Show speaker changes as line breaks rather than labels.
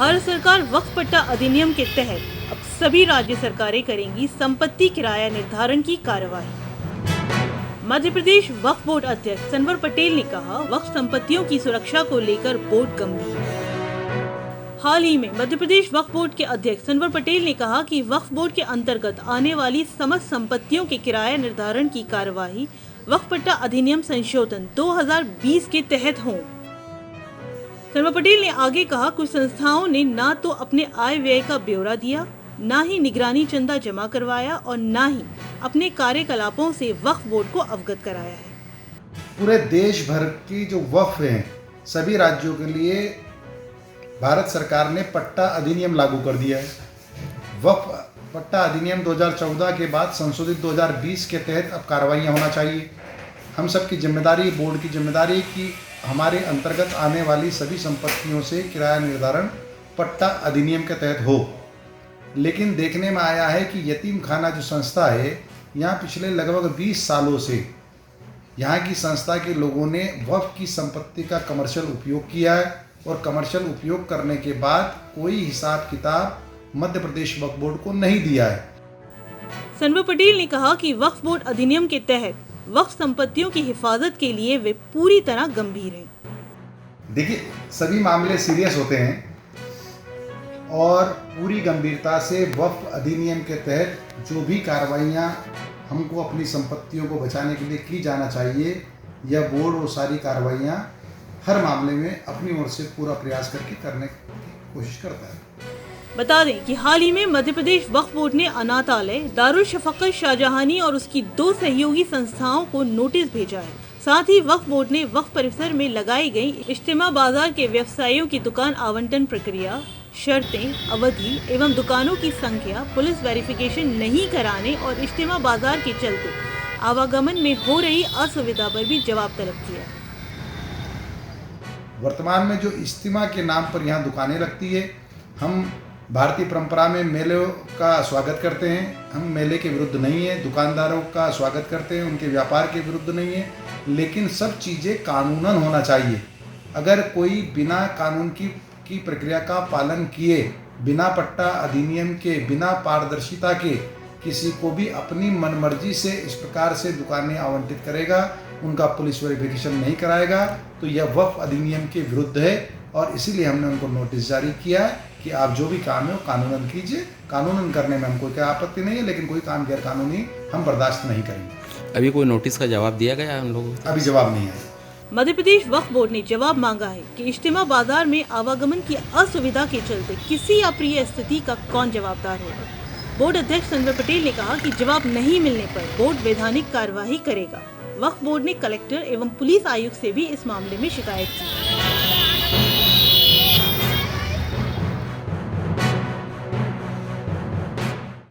भारत सरकार वक्फ पट्टा अधिनियम के तहत अब सभी राज्य सरकारें करेंगी संपत्ति किराया निर्धारण की कार्यवाही। मध्य प्रदेश वक्फ बोर्ड अध्यक्ष सनवर पटेल ने कहा, वक्फ संपत्तियों की सुरक्षा को लेकर बोर्ड गंभीर। हाल ही में मध्य प्रदेश वक्फ बोर्ड के अध्यक्ष सनवर पटेल ने कहा कि वक्फ बोर्ड के अंतर्गत आने वाली समस्त संपत्तियों के किराया निर्धारण की कार्यवाही वक्फ पट्टा अधिनियम संशोधन 2020 के तहत हो। सनवर पटेल ने आगे कहा, कुछ संस्थाओं ने न तो अपने आय व्यय का ब्यौरा दिया, न ही निगरानी चंदा जमा करवाया और न ही अपने कार्यकलापों से वक्फ बोर्ड को अवगत कराया है।
पूरे देश भर की जो वक्फ हैं सभी राज्यों के लिए भारत सरकार ने पट्टा अधिनियम लागू कर दिया है। वक्फ पट्टा अधिनियम 2014 के बाद संशोधित 2020 के तहत अब कार्रवाइयाँ होना चाहिए। हम सबकी जिम्मेदारी, बोर्ड की जिम्मेदारी कि हमारे अंतर्गत आने वाली सभी संपत्तियों से किराया निर्धारण पट्टा अधिनियम के तहत हो। लेकिन देखने में आया है कि यतीम खाना जो संस्था है, यहाँ पिछले लगभग 20 सालों से यहाँ की संस्था के लोगों ने वक्फ की संपत्ति का कमर्शियल उपयोग किया है और कमर्शियल उपयोग करने के बाद कोई हिसाब किताब मध्य प्रदेश वक्फ बोर्ड को नहीं दिया है।
सनवर पटेल ने कहा कि वक्फ बोर्ड अधिनियम के तहत वक्फ संपत्तियों की हिफाजत के लिए वे पूरी तरह गंभीर हैं।
देखिए, सभी मामले सीरियस होते हैं और पूरी गंभीरता से वक्फ अधिनियम के तहत जो भी कार्रवाइयाँ हमको अपनी संपत्तियों को बचाने के लिए की जाना चाहिए, यह बोर्ड वो सारी कार्रवाइयाँ हर मामले में अपनी ओर से पूरा प्रयास करके करने की कोशिश करता है।
बता दें कि हाल ही में मध्य प्रदेश वक्फ बोर्ड ने अनाथालय दारुल शफकत शाहजहानी और उसकी 2 सहयोगी संस्थाओं को नोटिस भेजा है। साथ ही वक्फ बोर्ड ने वक्फ परिसर में लगाई गई इज्तिमा बाजार के व्यवसायियों की दुकान आवंटन प्रक्रिया, शर्तें, अवधि एवं दुकानों की संख्या, पुलिस वेरिफिकेशन नहीं कराने और इज्तिमा बाजार के चलते आवागमन में हो रही असुविधा पर भी जवाब तलब किया।
वर्तमान में जो इज्तिमा के नाम पर यहाँ दुकानें लगती है, हम भारतीय परंपरा में मेलों का स्वागत करते हैं। हम मेले के विरुद्ध नहीं है, दुकानदारों का स्वागत करते हैं, उनके व्यापार के विरुद्ध नहीं है, लेकिन सब चीज़ें कानूनन होना चाहिए। अगर कोई बिना कानून की प्रक्रिया का पालन किए, बिना पट्टा अधिनियम के, बिना पारदर्शिता के किसी को भी अपनी मनमर्जी से इस प्रकार से दुकानें आवंटित करेगा, उनका पुलिस वेरिफिकेशन नहीं कराएगा, तो यह वक्फ अधिनियम के विरुद्ध है और इसीलिए हमने उनको नोटिस जारी किया है कि आप जो भी काम है वो कानूनन कीजिए। कानूनन करने में हमको कोई आपत्ति नहीं है, लेकिन कोई काम गैर कानूनी हम बर्दाश्त नहीं करेंगे।
अभी कोई नोटिस का जवाब दिया गया है हम लोगों को?
अभी जवाब नहीं है।
मध्य प्रदेश वक्फ बोर्ड ने जवाब मांगा है कि इज्तिमा बाजार में आवागमन की असुविधा के चलते किसी अप्रिय स्थिति का कौन जवाबदार होगा। बोर्ड अध्यक्ष सनवर पटेल ने कहा कि जवाब नहीं मिलने पर बोर्ड वैधानिक कार्यवाही करेगा। वक्फ बोर्ड ने कलेक्टर एवं पुलिस आयुक्त से भी इस मामले में शिकायत की।